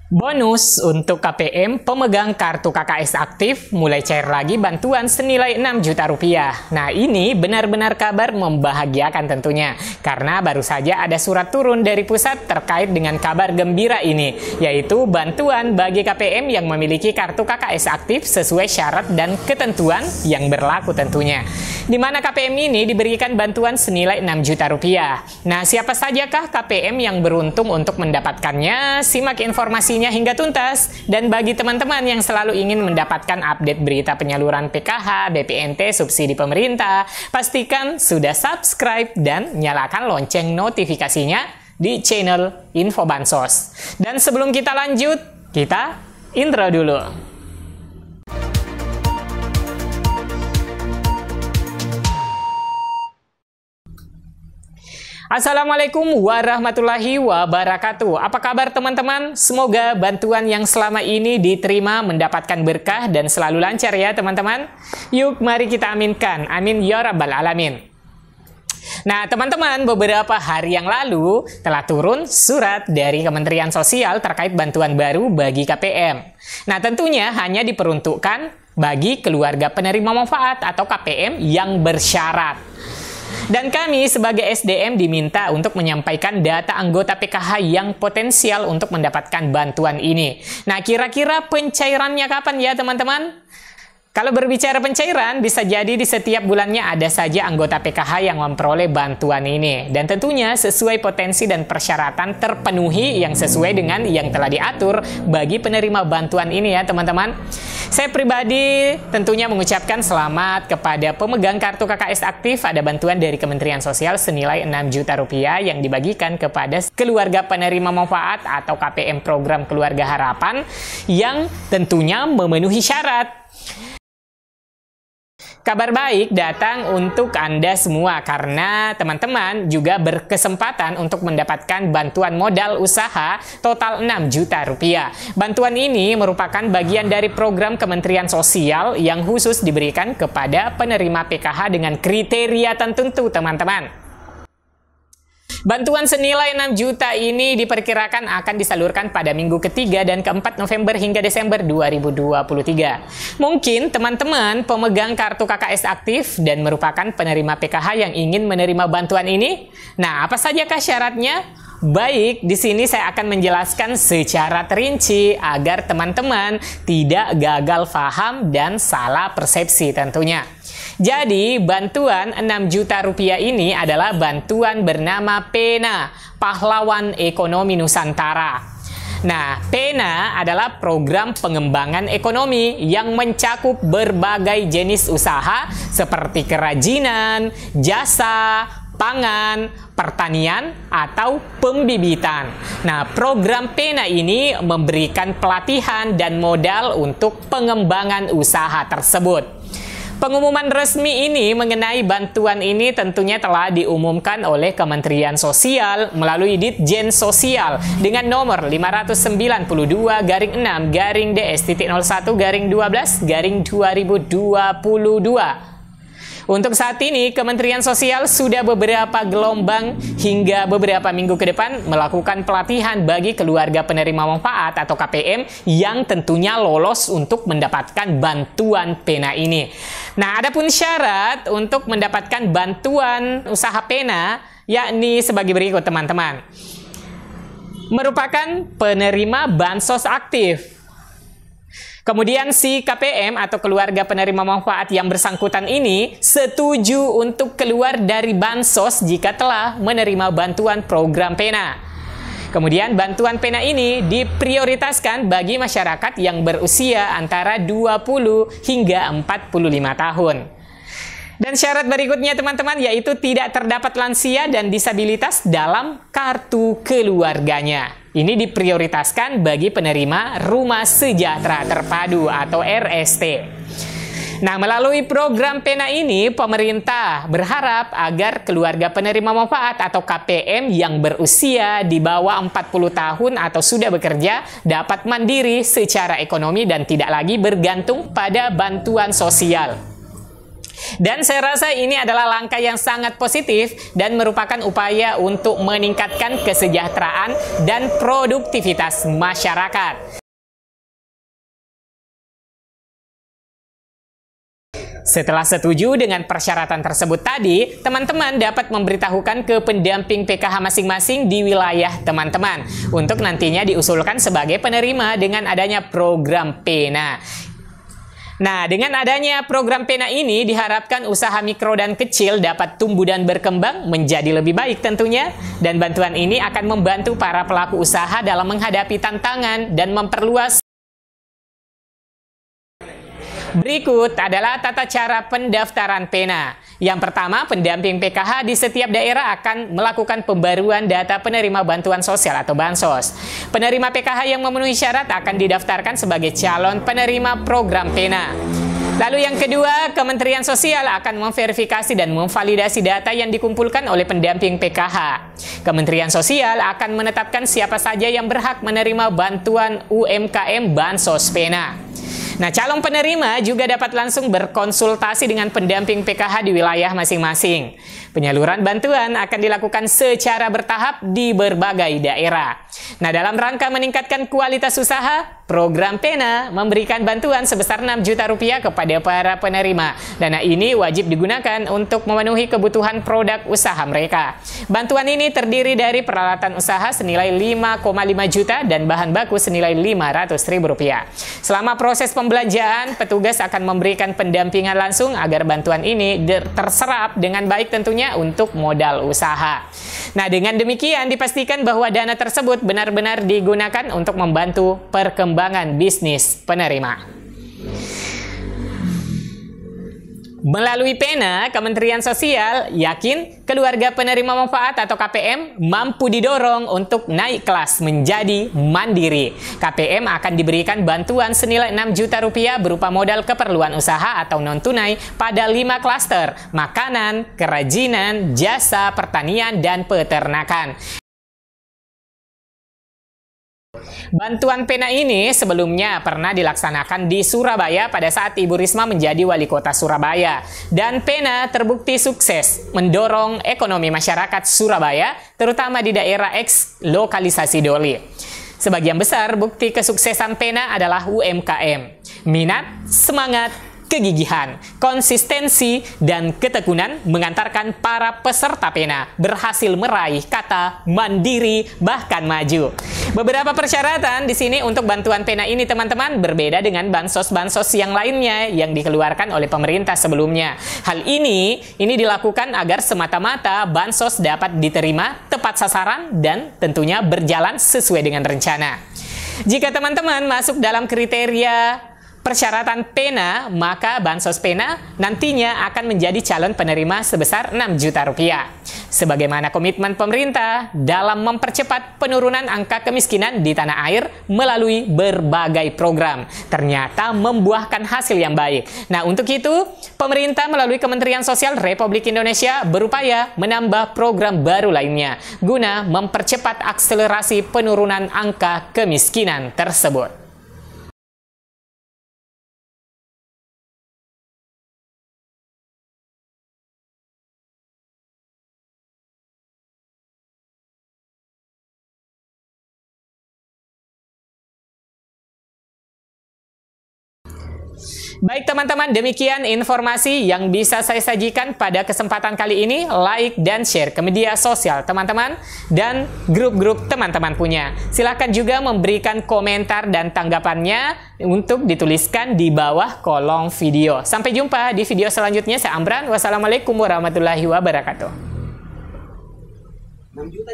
Bonus untuk KPM pemegang kartu KKS aktif mulai cair lagi bantuan senilai 6 juta rupiah. Nah, ini benar-benar kabar membahagiakan tentunya, karena baru saja ada surat turun dari pusat terkait dengan kabar gembira ini, yaitu bantuan bagi KPM yang memiliki kartu KKS aktif sesuai syarat dan ketentuan yang berlaku tentunya. Di mana KPM ini diberikan bantuan senilai 6 juta rupiah. Nah, siapa sajakah KPM yang beruntung untuk mendapatkannya? Simak informasinya hingga tuntas. Dan bagi teman-teman yang selalu ingin mendapatkan update berita penyaluran PKH, BPNT, subsidi pemerintah, pastikan sudah subscribe dan nyalakan lonceng notifikasinya di channel Info Bansos. Dan sebelum kita lanjut, kita intro dulu. Assalamualaikum warahmatullahi wabarakatuh. Apa kabar teman-teman? Semoga bantuan yang selama ini diterima mendapatkan berkah dan selalu lancar ya teman-teman. Yuk mari kita aminkan. Amin ya rabbal alamin. Nah teman-teman, beberapa hari yang lalu telah turun surat dari Kementerian Sosial terkait bantuan baru bagi KPM. Nah tentunya hanya diperuntukkan bagi keluarga penerima manfaat atau KPM yang bersyarat. Dan kami sebagai SDM diminta untuk menyampaikan data anggota PKH yang potensial untuk mendapatkan bantuan ini. Nah, kira-kira pencairannya kapan ya teman-teman? Kalau berbicara pencairan, bisa jadi di setiap bulannya ada saja anggota PKH yang memperoleh bantuan ini. Dan tentunya sesuai potensi dan persyaratan terpenuhi yang sesuai dengan yang telah diatur bagi penerima bantuan ini ya teman-teman. Saya pribadi tentunya mengucapkan selamat kepada pemegang kartu KKS aktif. Ada bantuan dari Kementerian Sosial senilai 6 juta rupiah yang dibagikan kepada keluarga penerima manfaat atau KPM program Keluarga Harapan yang tentunya memenuhi syarat. Kabar baik datang untuk Anda semua karena teman-teman juga berkesempatan untuk mendapatkan bantuan modal usaha total 6 juta rupiah. Bantuan ini merupakan bagian dari program Kementerian Sosial yang khusus diberikan kepada penerima PKH dengan kriteria tertentu teman-teman. Bantuan senilai 6 juta ini diperkirakan akan disalurkan pada minggu ketiga dan keempat November hingga Desember 2023. Mungkin teman-teman pemegang kartu KKS aktif dan merupakan penerima PKH yang ingin menerima bantuan ini. Nah, apa sajakah syaratnya? Baik, di sini saya akan menjelaskan secara terinci agar teman-teman tidak gagal paham dan salah persepsi tentunya. Jadi, bantuan 6 juta rupiah ini adalah bantuan bernama PENA, Pahlawan Ekonomi Nusantara. Nah, PENA adalah program pengembangan ekonomi yang mencakup berbagai jenis usaha seperti kerajinan, jasa, pangan, pertanian, atau pembibitan. Nah, program PENA ini memberikan pelatihan dan modal untuk pengembangan usaha tersebut. Pengumuman resmi ini mengenai bantuan ini tentunya telah diumumkan oleh Kementerian Sosial melalui Ditjen Sosial dengan nomor 592-DS.01-12-2022. Untuk saat ini, Kementerian Sosial sudah beberapa gelombang hingga beberapa minggu ke depan melakukan pelatihan bagi keluarga penerima manfaat atau KPM yang tentunya lolos untuk mendapatkan bantuan PENA ini. Nah, adapun syarat untuk mendapatkan bantuan usaha PENA yakni sebagai berikut teman-teman. Merupakan penerima bansos aktif. Kemudian si KPM atau keluarga penerima manfaat yang bersangkutan ini setuju untuk keluar dari bansos jika telah menerima bantuan program PENA. Kemudian bantuan PENA ini diprioritaskan bagi masyarakat yang berusia antara 20 hingga 45 tahun. Dan syarat berikutnya teman-teman yaitu tidak terdapat lansia dan disabilitas dalam kartu keluarganya. Ini diprioritaskan bagi penerima Rumah Sejahtera Terpadu atau RST. Nah, melalui program PENA ini, pemerintah berharap agar keluarga penerima manfaat atau KPM yang berusia di bawah 40 tahun atau sudah bekerja dapat mandiri secara ekonomi dan tidak lagi bergantung pada bantuan sosial. Dan saya rasa ini adalah langkah yang sangat positif dan merupakan upaya untuk meningkatkan kesejahteraan dan produktivitas masyarakat. Setelah setuju dengan persyaratan tersebut tadi, teman-teman dapat memberitahukan ke pendamping PKH masing-masing di wilayah teman-teman untuk nantinya diusulkan sebagai penerima dengan adanya program PENA. Nah, dengan adanya program PENA ini diharapkan usaha mikro dan kecil dapat tumbuh dan berkembang menjadi lebih baik tentunya. Dan bantuan ini akan membantu para pelaku usaha dalam menghadapi tantangan dan memperluas. Berikut adalah tata cara pendaftaran PENA. Yang pertama, pendamping PKH di setiap daerah akan melakukan pembaruan data penerima bantuan sosial atau bansos. Penerima PKH yang memenuhi syarat akan didaftarkan sebagai calon penerima program PENA. Lalu yang kedua, Kementerian Sosial akan memverifikasi dan memvalidasi data yang dikumpulkan oleh pendamping PKH. Kementerian Sosial akan menetapkan siapa saja yang berhak menerima bantuan UMKM Bansos PENA. Nah, calon penerima juga dapat langsung berkonsultasi dengan pendamping PKH di wilayah masing-masing. Penyaluran bantuan akan dilakukan secara bertahap di berbagai daerah. Nah, dalam rangka meningkatkan kualitas usaha, program PENA memberikan bantuan sebesar 6 juta rupiah kepada para penerima. Dana ini wajib digunakan untuk memenuhi kebutuhan produk usaha mereka. Bantuan ini terdiri dari peralatan usaha senilai 5,5 juta dan bahan baku senilai Rp500.000. Selama proses pembelanjaan, petugas akan memberikan pendampingan langsung agar bantuan ini terserap dengan baik tentunya untuk modal usaha. Nah, dengan demikian dipastikan bahwa dana tersebut benar-benar digunakan untuk membantu perkembangan bisnis penerima. Melalui PENA, Kementerian Sosial yakin keluarga penerima manfaat atau KPM mampu didorong untuk naik kelas menjadi mandiri. KPM akan diberikan bantuan senilai 6 juta rupiah berupa modal keperluan usaha atau non-tunai pada 5 klaster: makanan, kerajinan, jasa, pertanian, dan peternakan. Bantuan PENA ini sebelumnya pernah dilaksanakan di Surabaya pada saat Ibu Risma menjadi wali kota Surabaya. Dan PENA terbukti sukses mendorong ekonomi masyarakat Surabaya, terutama di daerah eks lokalisasi Doli. Sebagian besar bukti kesuksesan PENA adalah UMKM. Minat, semangat, kegigihan, konsistensi, dan ketekunan mengantarkan para peserta PENA berhasil meraih kata mandiri bahkan maju. Beberapa persyaratan di sini untuk bantuan PENA ini teman-teman berbeda dengan bansos-bansos yang lainnya yang dikeluarkan oleh pemerintah sebelumnya. Hal ini dilakukan agar semata-mata bansos dapat diterima tepat sasaran dan tentunya berjalan sesuai dengan rencana. Jika teman-teman masuk dalam kriteria persyaratan PENA, maka bansos PENA nantinya akan menjadi calon penerima sebesar 6 juta rupiah. Sebagaimana komitmen pemerintah dalam mempercepat penurunan angka kemiskinan di tanah air melalui berbagai program, ternyata membuahkan hasil yang baik. Nah, untuk itu, pemerintah melalui Kementerian Sosial Republik Indonesia berupaya menambah program baru lainnya guna mempercepat akselerasi penurunan angka kemiskinan tersebut. Baik teman-teman, demikian informasi yang bisa saya sajikan pada kesempatan kali ini. Like dan share ke media sosial teman-teman dan grup-grup teman-teman punya. Silahkan juga memberikan komentar dan tanggapannya untuk dituliskan di bawah kolom video. Sampai jumpa di video selanjutnya. Saya Amran. Wassalamualaikum warahmatullahi wabarakatuh. 6 juta